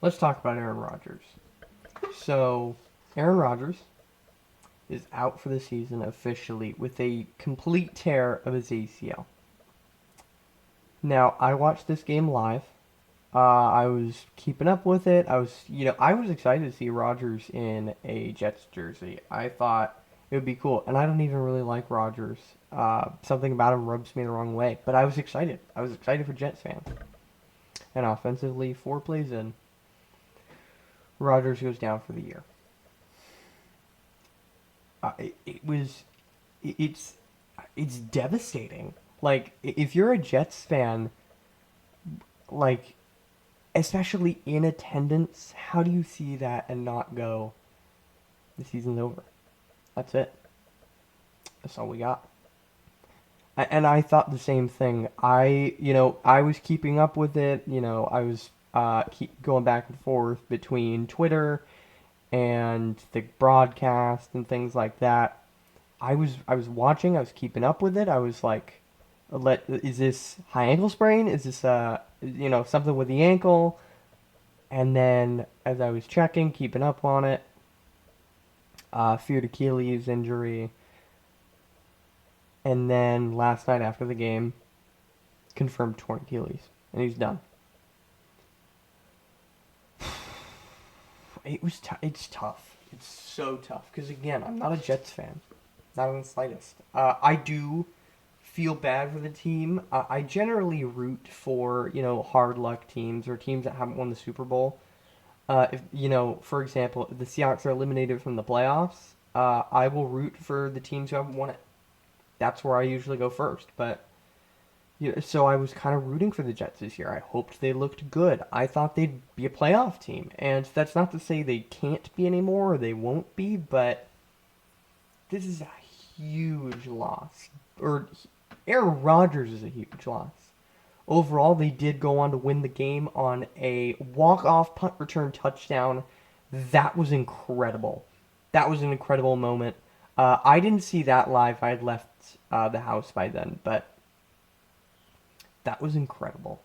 Let's talk about Aaron Rodgers. So, Aaron Rodgers is out for the season officially with a complete tear of his ACL. Now, I watched this game live. I was keeping up with it. I was excited to see Rodgers in a Jets jersey. I thought it would be cool, and I don't even really like Rodgers. Something about him rubs me the wrong way, but I was excited. I was excited for Jets fans. And offensively, 4 plays in, Rodgers goes down for the year. It was, it's, it's devastating. Like if you're a Jets fan, like especially in attendance, how do you see that and not go, the season's over? That's it. That's all we got. And I thought the same thing. I was keeping up with it. I was keep going back and forth between Twitter and the broadcast and things like that. I was watching. I was keeping up with it. I was like, is this high ankle sprain? Is this something with the ankle? And then as I was checking, keeping up on it, feared Achilles injury, and then last night after the game, confirmed torn Achilles, and he's done. It's tough. It's so tough because again, I'm not a Jets fan, not in the slightest. I do feel bad for the team. I generally root for hard luck teams or teams that haven't won the Super Bowl. If for example, if the Seahawks are eliminated from the playoffs, I will root for the teams who haven't won it. That's where I usually go first. But so I was kind of rooting for the Jets this year. I hoped they looked good. I thought they'd be a playoff team, and that's not to say they can't be anymore or they won't be. But this is a huge loss. Or Aaron Rodgers is a huge loss. Overall, they did go on to win the game on a walk-off punt return touchdown. That was incredible. That was an incredible moment. I didn't see that live. I had left the house by then, but that was incredible.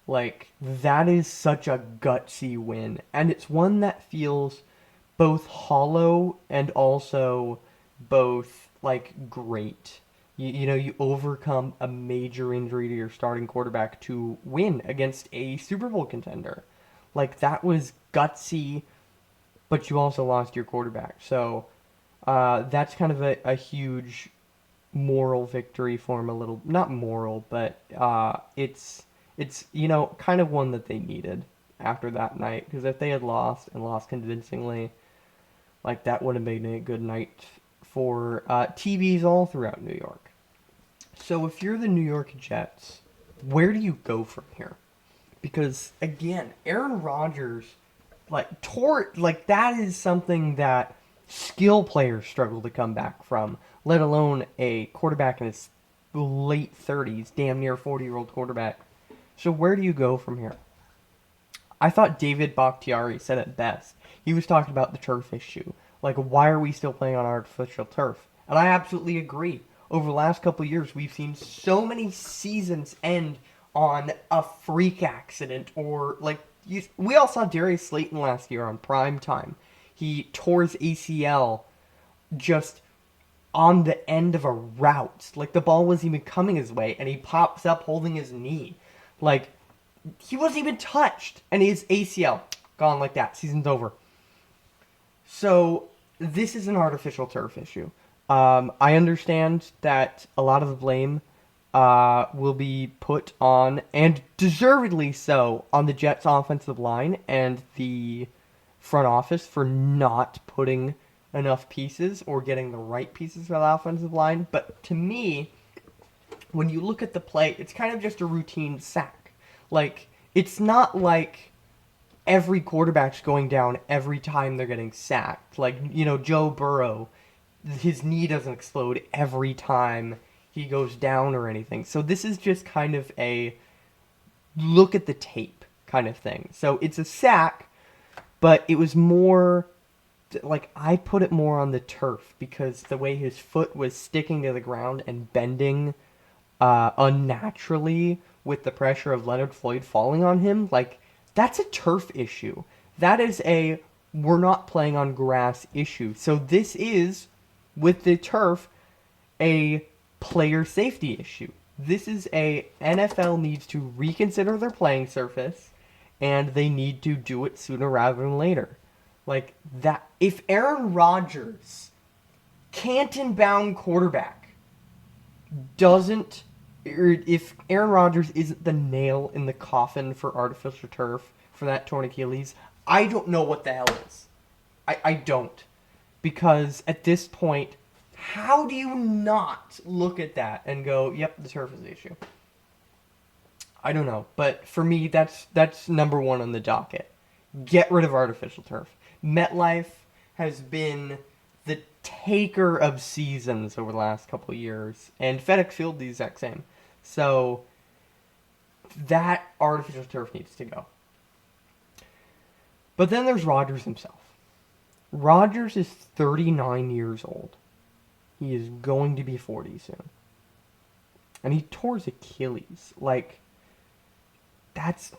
Like, that is such a gutsy win. And it's one that feels both hollow and also both, like, great. You overcome a major injury to your starting quarterback to win against a Super Bowl contender. Like, that was gutsy, but you also lost your quarterback. So, that's kind of a huge moral victory for him. A little, not moral, but it's kind of one that they needed after that night, because if they had lost and lost convincingly, like that would have been a good night for TVs all throughout New York. So if you're the New York Jets, where do you go from here? Because again, Aaron Rodgers, like that is something that skill players struggle to come back from, let alone a quarterback in his late 30s, damn near 40-year-old quarterback. So where do you go from here? I thought David Bakhtiari said it best. He was talking about the turf issue. Like, why are we still playing on artificial turf? And I absolutely agree. Over the last couple of years, we've seen so many seasons end on a freak accident or we all saw Darius Slayton last year on prime time. He tore his ACL just on the end of a route. Like the ball wasn't even coming his way, and he pops up holding his knee. Like he wasn't even touched, and his ACL gone like that. Season's over. So this is an artificial turf issue. I understand that a lot of the blame will be put on, and deservedly so, on the Jets' offensive line and the front office for not putting enough pieces or getting the right pieces for the offensive line. But to me, when you look at the play, it's kind of just a routine sack. Like, it's not like every quarterback's going down every time they're getting sacked. Like, Joe Burrow, his knee doesn't explode every time he goes down or anything. So this is just kind of a look at the tape kind of thing. So it's a sack, but it was more like I put it more on the turf because the way his foot was sticking to the ground and bending unnaturally with the pressure of Leonard Floyd falling on him, like that's a turf issue. That is a we're not playing on grass issue. So this is, with the turf, a player safety issue. This is a NFL needs to reconsider their playing surface, and they need to do it sooner rather than later. Like that, if Aaron Rodgers, Canton-bound quarterback, doesn't, or if Aaron Rodgers isn't the nail in the coffin for artificial turf for that torn Achilles, I don't know what the hell is. I don't. Because at this point, how do you not look at that and go, yep, the turf is the issue? I don't know. But for me, that's number one on the docket. Get rid of artificial turf. MetLife has been the taker of seasons over the last couple of years, and FedEx Field the exact same. So that artificial turf needs to go. But then there's Rodgers himself. Rodgers is 39 years old. He is going to be 40 soon. And he tore his Achilles. Like, that's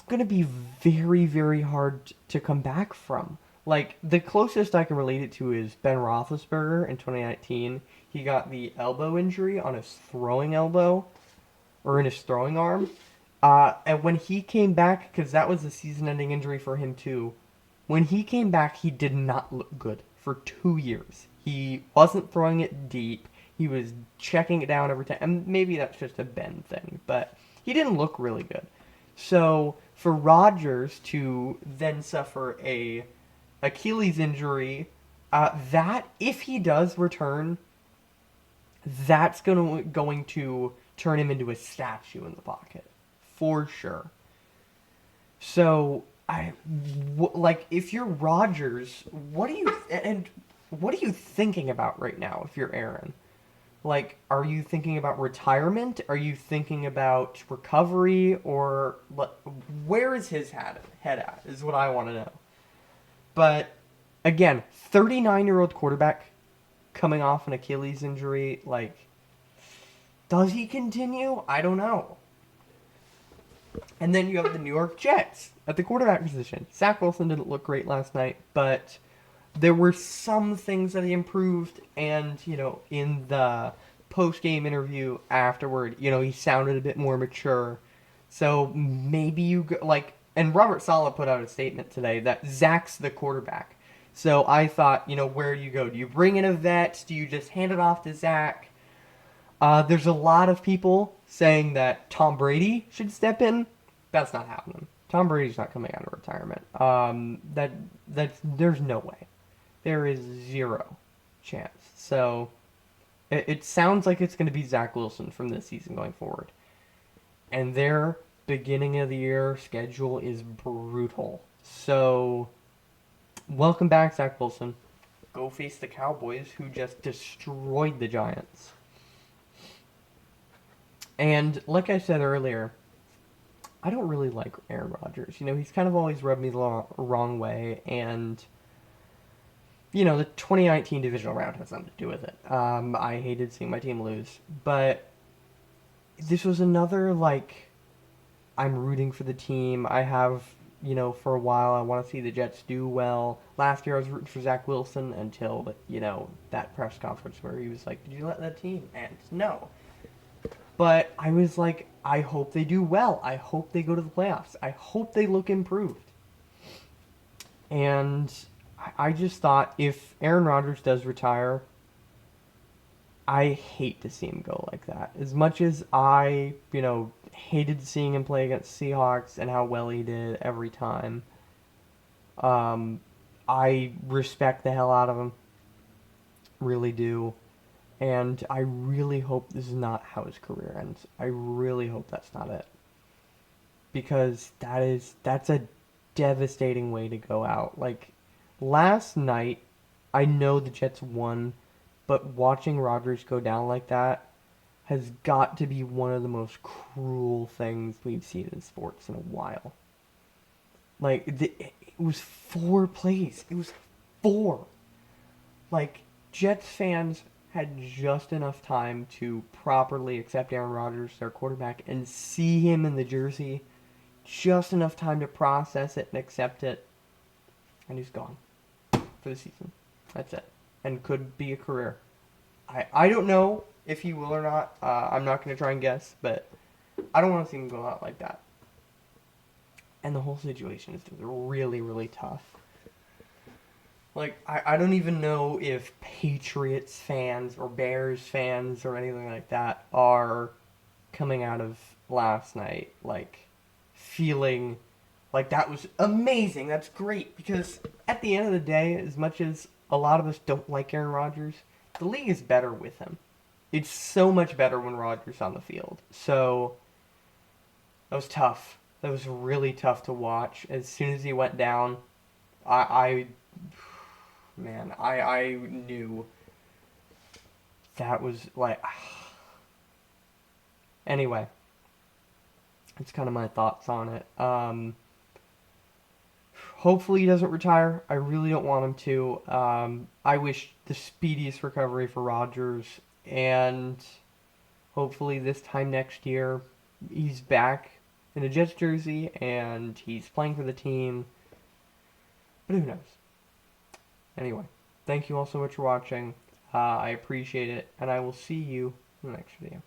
going to be very, very hard to come back from. Like, the closest I can relate it to is Ben Roethlisberger in 2019. He got the elbow injury on his throwing elbow, or in his throwing arm. And when he came back, because that was a season-ending injury for him too, when he came back, he did not look good for 2 years. He wasn't throwing it deep. He was checking it down every time. And maybe that's just a Ben thing, but he didn't look really good. So for Rodgers to then suffer a Achilles injury, that, if he does return, that's going to turn him into a statue in the pocket. For sure. So, like, if you're Rodgers, what are you thinking about right now if you're Aaron? Like, are you thinking about retirement? Are you thinking about recovery? Or where is his head at, is what I want to know. But, again, 39-year-old quarterback coming off an Achilles injury, like, does he continue? I don't know. And then you have the New York Jets at the quarterback position. Zach Wilson didn't look great last night, but there were some things that he improved, and, in the post-game interview afterward, he sounded a bit more mature. So maybe you go, and Robert Saleh put out a statement today that Zach's the quarterback. So I thought, where do you go? Do you bring in a vet? Do you just hand it off to Zach? There's a lot of people saying that Tom Brady should step in. That's not happening. Tom Brady's not coming out of retirement. There's no way. There is zero chance. So it sounds like it's going to be Zach Wilson from this season going forward. And their beginning of the year schedule is brutal. So welcome back, Zach Wilson. Go face the Cowboys, who just destroyed the Giants. And like I said earlier, I don't really like Aaron Rodgers. He's kind of always rubbed me the wrong way, and the 2019 divisional round has something to do with it. I hated seeing my team lose, but this was another, I'm rooting for the team. I have, for a while, I want to see the Jets do well. Last year I was rooting for Zach Wilson until, that press conference where he was like, did you let that team end? No. But I was like, I hope they do well. I hope they go to the playoffs. I hope they look improved. And I just thought, if Aaron Rodgers does retire, I hate to see him go like that. As much as I, hated seeing him play against Seahawks and how well he did every time, I respect the hell out of him. Really do. And I really hope this is not how his career ends. I really hope that's not it. Because that's a devastating way to go out. Last night, I know the Jets won, but watching Rodgers go down like that has got to be one of the most cruel things we've seen in sports in a while. It was 4 plays. It was 4. Jets fans had just enough time to properly accept Aaron Rodgers, their quarterback, and see him in the jersey. just enough time to process it and accept it, and he's gone for the season. That's it. And could be a career. I don't know if he will or not. I'm not going to try and guess, but I don't want to see him go out like that. And the whole situation is really, really tough. Like, I don't even know if Patriots fans or Bears fans or anything like that are coming out of last night, like, feeling like that was amazing. That's great. Because at the end of the day, as much as a lot of us don't like Aaron Rodgers, the league is better with him. It's so much better when Rodgers on the field. So that was tough. That was really tough to watch. As soon as he went down, I man, I knew that was like. Anyway, that's kind of my thoughts on it. Hopefully he doesn't retire. I really don't want him to. I wish the speediest recovery for Rodgers, and hopefully this time next year he's back in a Jets jersey and he's playing for the team. But who knows? Anyway, thank you all so much for watching. I appreciate it, and I will see you in the next video.